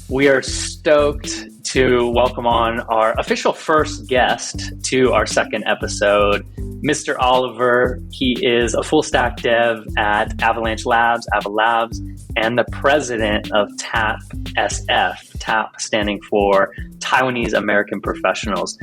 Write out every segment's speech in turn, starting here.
We are stoked to welcome on our official first guest to our second episode, Mr. Oliver. He is a full stack dev at Avalanche Labs, Ava Labs, and the president of TAP SF, TAP standing for Taiwanese American Professionals.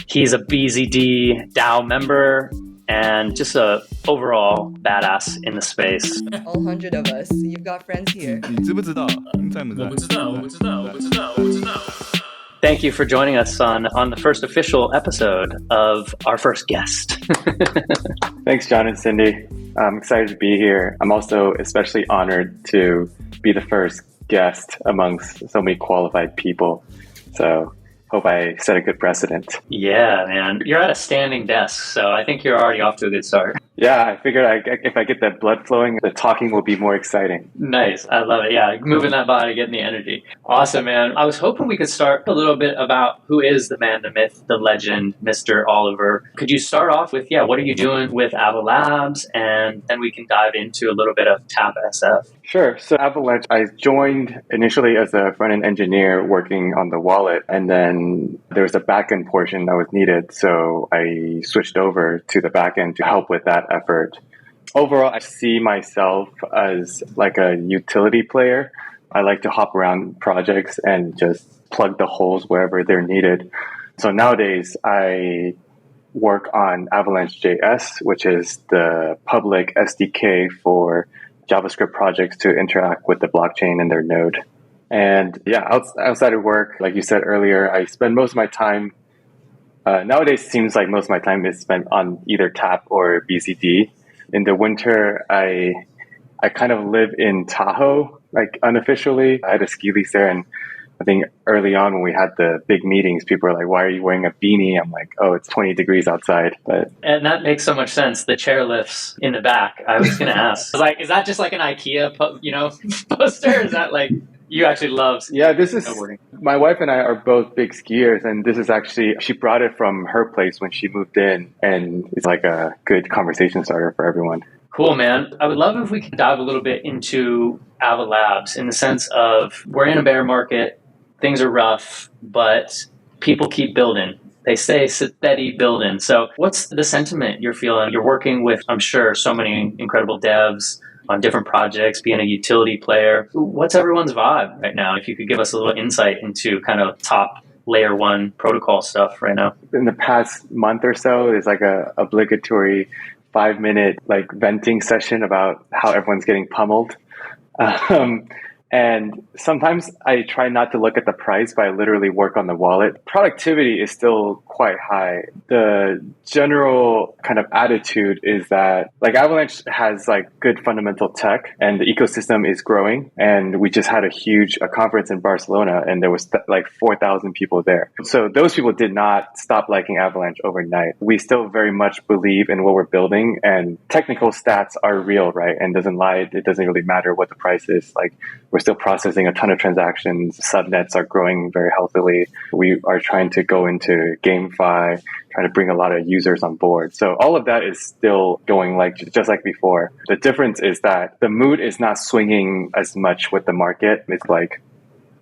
He's a BZD DAO member and just a overall badass in the space. All 100 of us. You've got friends here. 你知不知道？你在不在？我不知道。 Thank you for joining us on the first official episode of our first guest. Thanks, John and Cindy. I'm excited to be here. I'm also especially honored to be the first guest amongst so many qualified people. So hope I set a good precedent. Yeah, man. You're at a standing desk, so I think you're already off to a good start. Yeah, I figured if I get that blood flowing, the talking will be more exciting. Nice. I love it. Yeah, moving that body, getting the energy. Awesome, man. I was hoping we could start a little bit about who is the man, the myth, the legend, Mr. Oliver. Could you start off with, what are you doing with Ava Labs? And then we can dive into a little bit of TAP SF. Sure. So Avalanche, I joined initially as a front-end engineer working on the wallet, and then there was a back-end portion that was needed. So I switched over to the back-end to help with that effort. Overall, I see myself as like a utility player. I like to hop around projects and just plug the holes wherever they're needed. So nowadays, I work on Avalanche JS, which is the public SDK for JavaScript projects to interact with the blockchain and their node. And outside of work, like you said earlier, I spend most of my time, nowadays it seems like most of my time is spent on either TAP or BZD. In the winter, I kind of live in Tahoe, like unofficially. I had a ski lease there, and I think early on when we had the big meetings, people were like, why are you wearing a beanie? I'm like, oh, it's 20 degrees outside. And that makes so much sense. The chairlifts in the back. I was going to ask, is that just like an IKEA, poster? Is that like you actually love snowboarding? My wife and I are both big skiers, and this is actually, she brought it from her place when she moved in, and it's like a good conversation starter for everyone. Cool, man. I would love if we could dive a little bit into Ava Labs in the sense of we're in a bear market. Things are rough, but people keep building. They say steady building. So what's the sentiment you're feeling? You're working with, I'm sure, so many incredible devs on different projects, being a utility player. What's everyone's vibe right now? If you could give us a little insight into kind of top layer one protocol stuff right now. In the past month or so, there's like a obligatory 5-minute like venting session about how everyone's getting pummeled. And sometimes I try not to look at the price, but I literally work on the wallet. Productivity is still quite high. The general kind of attitude is that like Avalanche has like good fundamental tech and the ecosystem is growing. And we just had a conference in Barcelona, and there was like 4,000 people there. So those people did not stop liking Avalanche overnight. We still very much believe in what we're building, and technical stats are real, right? And doesn't lie. It doesn't really matter what the price is. Like, we're still processing a ton of transactions. Subnets are growing very healthily. We are trying to go into GameFi, trying to bring a lot of users on board. So all of that is still going just like before. The difference is that the mood is not swinging as much with the market. It's like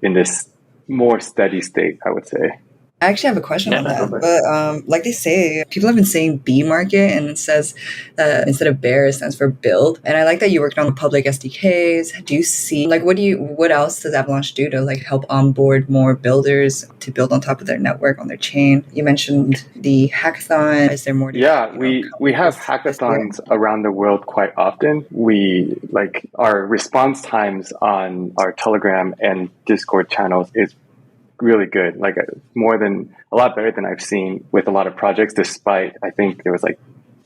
in this more steady state, I would say. I actually have a question on that. But like they say, people have been saying B market, and it says that instead of bear, it stands for build. And I like that you worked on the public SDKs. Do you see, like, what else does Avalanche do to like help onboard more builders to build on top of their network, on their chain? You mentioned the hackathon. Is there more? We have hackathons around the world quite often. Our response times on our Telegram and Discord channels is really good, like a lot better than I've seen with a lot of projects, despite I think there was like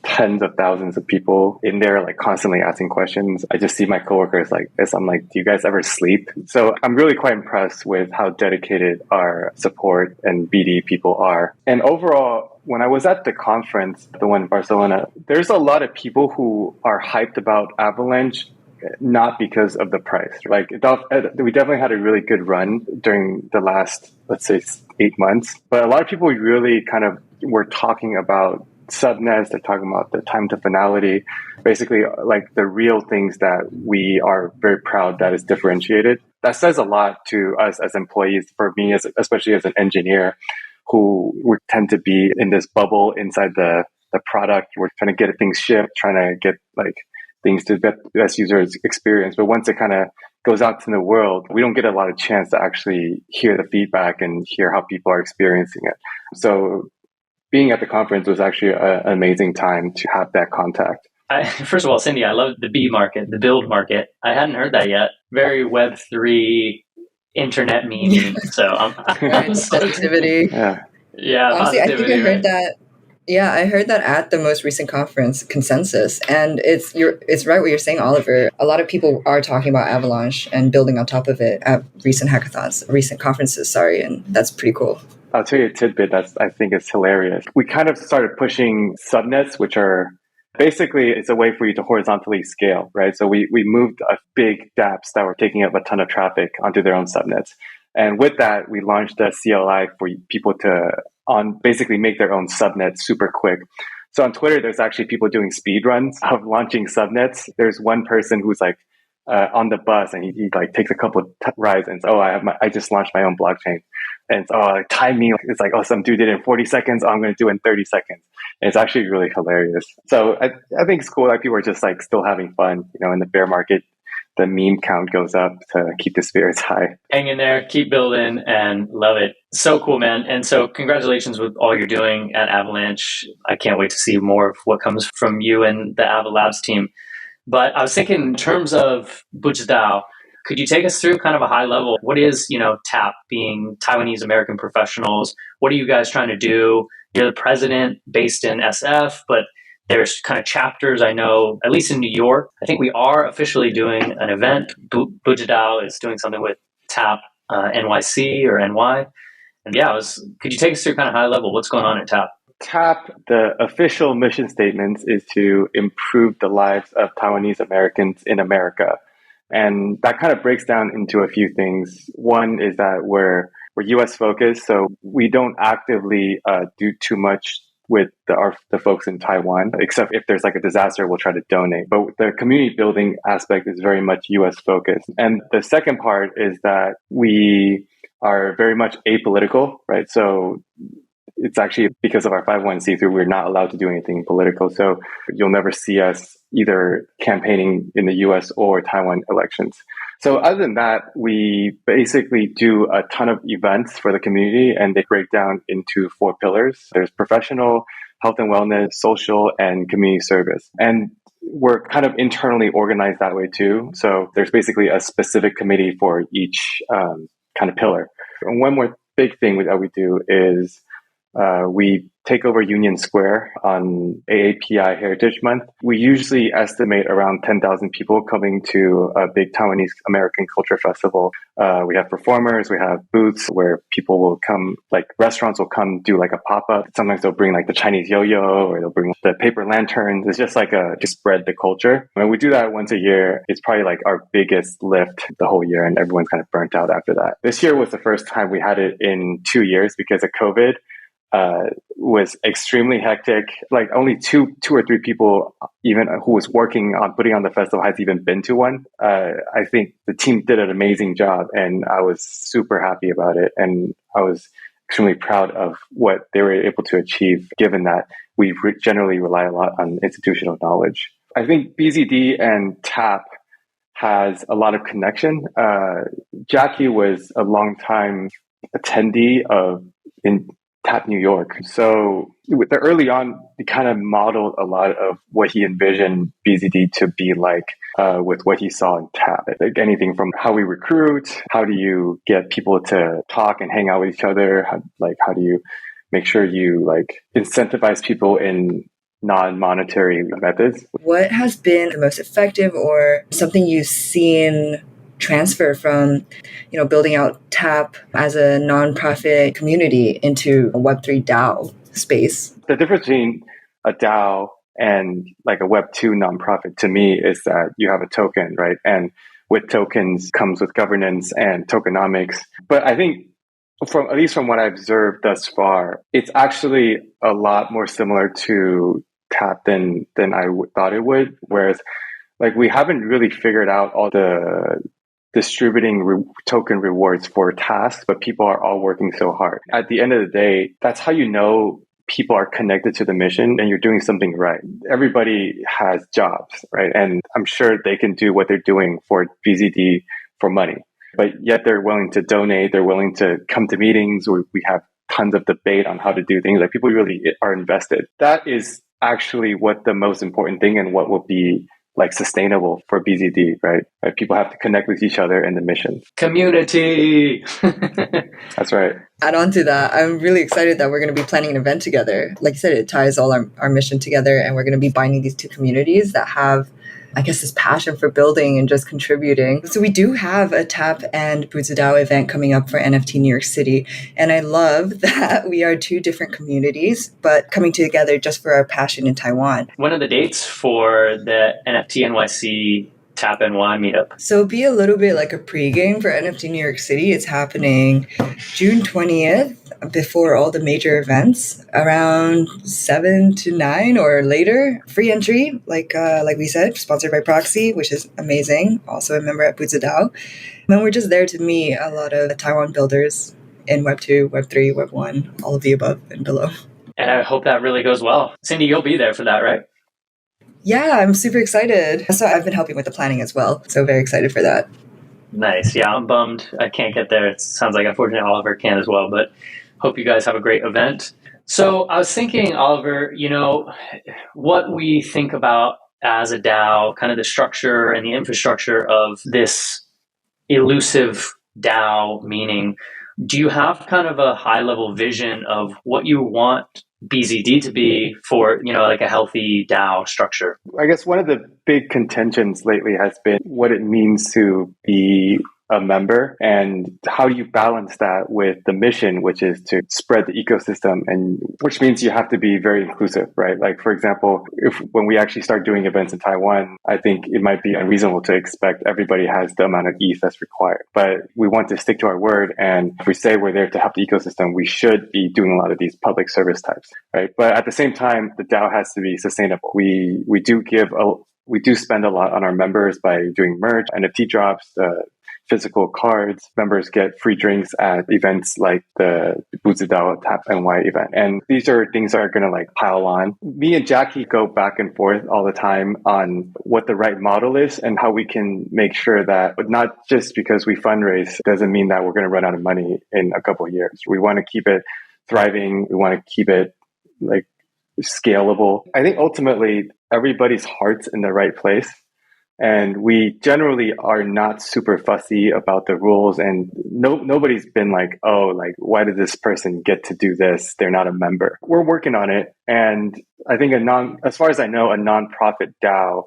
tens of thousands of people in there, like constantly asking questions. I just see my coworkers like this. I'm like, do you guys ever sleep? So I'm really quite impressed with how dedicated our support and BD people are. And overall, when I was at the conference, the one in Barcelona, there's a lot of people who are hyped about Avalanche, not because of the price. Like, we definitely had a really good run during the last, let's say, 8 months. But a lot of people really kind of were talking about subnets. They're talking about the time to finality, basically like the real things that we are very proud that is differentiated. That says a lot to us as employees, for me, especially as an engineer, who we tend to be in this bubble inside the product. We're trying to get things shipped, trying to get like things to the best user experience. But once it kind of goes out to the world, we don't get a lot of chance to actually hear the feedback and hear how people are experiencing it. So being at the conference was actually an amazing time to have that contact. First of all, Cindy, I love the B market, the build market. I hadn't heard that yet. Very Web3 internet meme. So I'm positivity. Yeah. Honestly, I think I heard that. Yeah, I heard that at the most recent conference, Consensus, and it's right what you're saying, Oliver. A lot of people are talking about Avalanche and building on top of it at recent conferences, and that's pretty cool. I'll tell you a tidbit that I think is hilarious. We kind of started pushing subnets, which are basically, it's a way for you to horizontally scale, right? So we moved a big dApps that were taking up a ton of traffic onto their own subnets. And with that, we launched a CLI for people to basically make their own subnets super quick. So on Twitter, there's actually people doing speed runs of launching subnets. There's one person who's like on the bus, and he like takes a couple of rides and says, I just launched my own blockchain. And it's, time me. It's like, some dude did it in 40 seconds. I'm going to do it in 30 seconds. And it's actually really hilarious. So I think it's cool that people are just like still having fun, in the bear market. The meme count goes up to keep the spirits high. Hang in there, keep building, and love it. So cool, man. And so congratulations with all you're doing at Avalanche. I can't wait to see more of what comes from you and the Ava Labs team. But I was thinking in terms of Bu Zhi DAO, could you take us through kind of a high level? What is, TAP, being Taiwanese American Professionals? What are you guys trying to do? You're the president based in SF, but there's kind of chapters, I know, at least in New York. I think we are officially doing an event. Bu Zhi DAO is doing something with TAP NYC or NY. And could you take us through kind of high level what's going on at TAP? TAP, the official mission statement is to improve the lives of Taiwanese Americans in America. And that kind of breaks down into a few things. One is that we're US focused, so we don't actively do too much with the folks in Taiwan, except if there's like a disaster, we'll try to donate. But the community building aspect is very much US focused. And the second part is that we are very much apolitical, right? So it's actually because of our 501c3, we're not allowed to do anything political. So you'll never see us either campaigning in the US or Taiwan elections. So other than that, we basically do a ton of events for the community, and they break down into 4 pillars. There's professional, health and wellness, social, and community service. And we're kind of internally organized that way too. So there's basically a specific committee for each kind of pillar. And one more big thing that we do is we take over Union Square on AAPI Heritage Month. We usually estimate around 10,000 people coming to a big Taiwanese American culture festival. We have performers, we have booths where people will come, like restaurants will come do like a pop-up. Sometimes they'll bring like the Chinese yo-yo, or they'll bring the paper lanterns. It's just like to spread the culture. When we do that once a year, it's probably like our biggest lift the whole year, and everyone's kind of burnt out after that. This year was the first time we had it in 2 years because of COVID. Was extremely hectic. Like only two or three people even who was working on putting on the festival has even been to one. I think the team did an amazing job, and I was super happy about it. And I was extremely proud of what they were able to achieve, given that we generally rely a lot on institutional knowledge. I think BZD and TAP has a lot of connection. Jackie was a longtime attendee in TAP New York. So early on, he kind of modeled a lot of what he envisioned BZD to be like with what he saw in TAP. Like anything from how we recruit, how do you get people to talk and hang out with each other, how do you make sure you like incentivize people in non-monetary methods. What has been the most effective or something you've seen transfer from, building out TAP as a nonprofit community into a Web3 DAO space? The difference between a DAO and like a Web2 nonprofit to me is that you have a token, right? And with tokens comes with governance and tokenomics. But I think from at least from what I've observed thus far, it's actually a lot more similar to TAP than thought it would. Whereas, like, we haven't really figured out all the distributing token rewards for tasks, but people are all working so hard. At the end of the day, that's how you know people are connected to the mission and you're doing something right. Everybody has jobs, right? And I'm sure they can do what they're doing for BZD for money, but yet they're willing to donate. They're willing to come to meetings where we have tons of debate on how to do things. Like, people really are invested. That is actually what the most important thing and what will be like sustainable for BZD, right? Like, people have to connect with each other in the mission. Community. That's right. Add on to that, I'm really excited that we're going to be planning an event together. Like you said, it ties all our mission together, and we're going to be binding these two communities that have, I guess, this passion for building and just contributing. So we do have a TAP and Bu Zhi DAO event coming up for NFT New York City. And I love that we are two different communities, but coming together just for our passion in Taiwan. When are the dates for the NFTNYC TAP NY meetup? So it'll be a little bit like a pregame for NFT New York City. It's happening June 20th before all the major events, around 7 to 9 or later. Free entry, like we said, sponsored by Proxy, which is amazing. Also a member at Bu Zhi DAO. And then we're just there to meet a lot of Taiwan builders in Web2, Web3, Web1, all of the above and below. And I hope that really goes well. Cindy, you'll be there for that, right? Yeah, I'm super excited. So I've been helping with the planning as well. So very excited for that. Nice. Yeah, I'm bummed I can't get there. It sounds like, unfortunately, Oliver can as well, but hope you guys have a great event. So I was thinking, Oliver, what we think about as a DAO, kind of the structure and the infrastructure of this elusive DAO, meaning, do you have kind of a high level vision of what you want BZD to be for, like a healthy DAO structure? I guess one of the big contentions lately has been what it means to be a member and how do you balance that with the mission, which is to spread the ecosystem, and which means you have to be very inclusive, right? Like, for example, when we actually start doing events in Taiwan, I think it might be unreasonable to expect everybody has the amount of ETH that's required, but we want to stick to our word. And if we say we're there to help the ecosystem, we should be doing a lot of these public service types, right? But at the same time, the DAO has to be sustainable. We do spend a lot on our members by doing merch, NFT drops, physical cards. Members get free drinks at events like the Bu Zhi DAO TAP NY event. And these are things that are going to like pile on. Me and Jackie go back and forth all the time on what the right model is and how we can make sure that not just because we fundraise doesn't mean that we're going to run out of money in a couple of years. We want to keep it thriving. We want to keep it like scalable. I think ultimately everybody's heart's in the right place. And we generally are not super fussy about the rules, and nobody's been like, oh, like, why did this person get to do this? They're not a member. We're working on it. And I think as far as I know, a nonprofit DAO,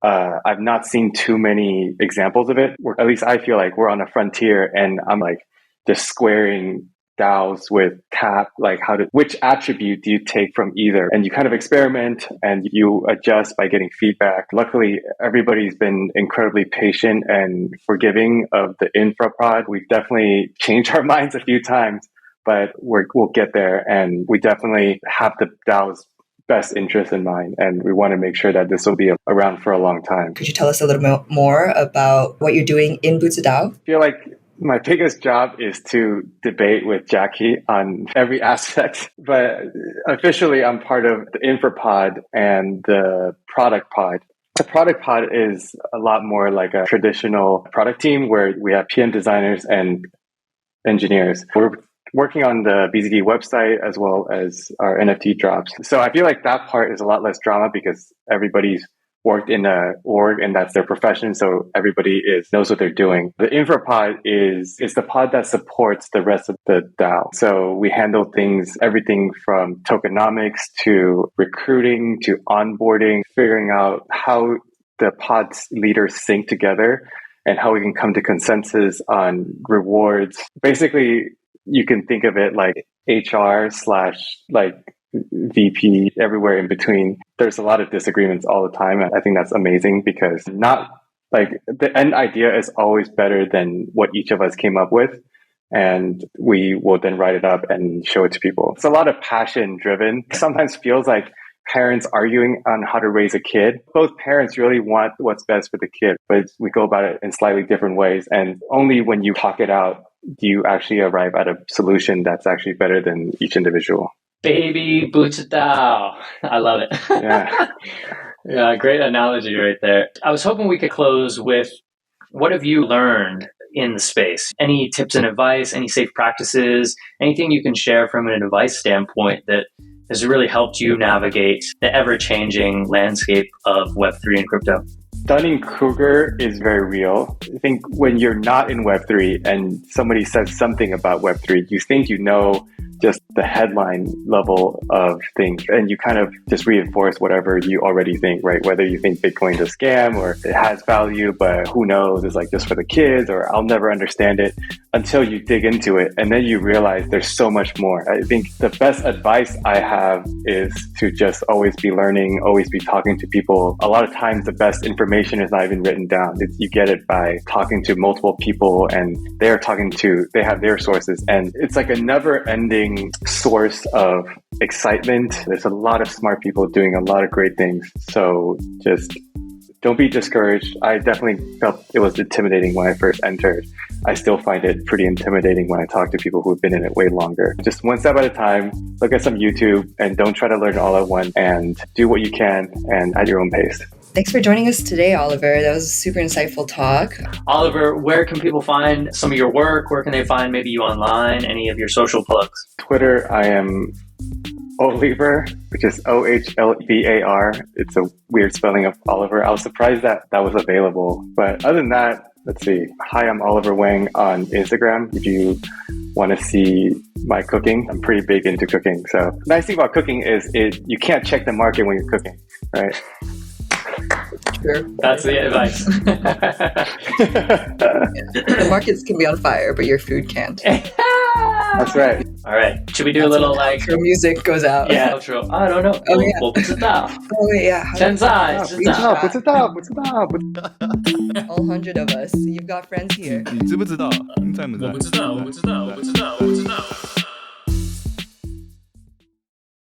I've not seen too many examples of it. At least I feel like we're on a frontier, and I'm like just squaring DAOs with TAP, like which attribute do you take from either? And you kind of experiment and you adjust by getting feedback. Luckily, everybody's been incredibly patient and forgiving of the infra pod. We've definitely changed our minds a few times, but we'll get there. And we definitely have the DAO's best interest in mind. And we want to make sure that this will be around for a long time. Could you tell us a little bit more about what you're doing in Bu Zhi DAO? I feel like my biggest job is to debate with Jackie on every aspect, but officially I'm part of the infra pod and the product pod. The product pod is a lot more like a traditional product team where we have PM designers and engineers. We're working on the BZD website as well as our NFT drops. So I feel like that part is a lot less drama because everybody's worked in a org and that's their profession. So everybody knows what they're doing. The infra pod is the pod that supports the rest of the DAO. So we handle everything from tokenomics to recruiting to onboarding, figuring out how the pod's leaders sync together and how we can come to consensus on rewards. Basically, you can think of it like HR / like VP, everywhere in between. There's a lot of disagreements all the time. And I think that's amazing because not like the end idea is always better than what each of us came up with. and we will then write it up and show it to people. It's a lot of passion driven. Sometimes feels like parents arguing on how to raise a kid. Both parents really want what's best for the kid, but we go about it in slightly different ways. And only when you talk it out do you actually arrive at a solution that's actually better than each individual. Baby Bu Zhi DAO. I love it. Yeah. Yeah, great analogy right there. I was hoping we could close with, what have you learned in the space? Any tips and advice, any safe practices, anything you can share from an advice standpoint that has really helped you navigate the ever-changing landscape of Web3 and crypto? Dunning-Kruger is very real. I think when you're not in Web3 and somebody says something about Web3, you think you know just the headline level of things, and you kind of just reinforce whatever you already think, right? Whether you think Bitcoin's a scam or it has value, but who knows, it's like just for the kids, or I'll never understand it, until you dig into it. And then you realize there's so much more. I think the best advice I have is to just always be learning, always be talking to people. A lot of times the best information is not even written down. You get it by talking to multiple people, and they have their sources. And it's like a never ending source of excitement. There's a lot of smart people doing a lot of great things. So just don't be discouraged. I definitely felt it was intimidating when I first entered. I still find it pretty intimidating when I talk to people who've been in it way longer. Just one step at a time, look at some YouTube, and don't try to learn all at once, and do what you can and at your own pace. Thanks for joining us today, Oliver. That was a super insightful talk. Oliver, where can people find some of your work? Where can they find maybe you online? Any of your social plugs? Twitter, I am Oliver, which is Ohlvar. It's a weird spelling of Oliver. I was surprised that was available. But other than that, let's see. Hi, I'm Oliver Wang on Instagram. If you want to see my cooking, I'm pretty big into cooking. So the nice thing about cooking is you can't check the market when you're cooking, right? Sure. That's the advice. The markets can be on fire, but your food can't. That's right. All right. Should we do a little like... Your music goes out. Yeah, outro. I don't know. Oh, yeah. 我不知道. Oh, wait, yeah. 现在知道. 不知道. All 100 of us. You've got friends here. 你知不知道？在不在？我不知道。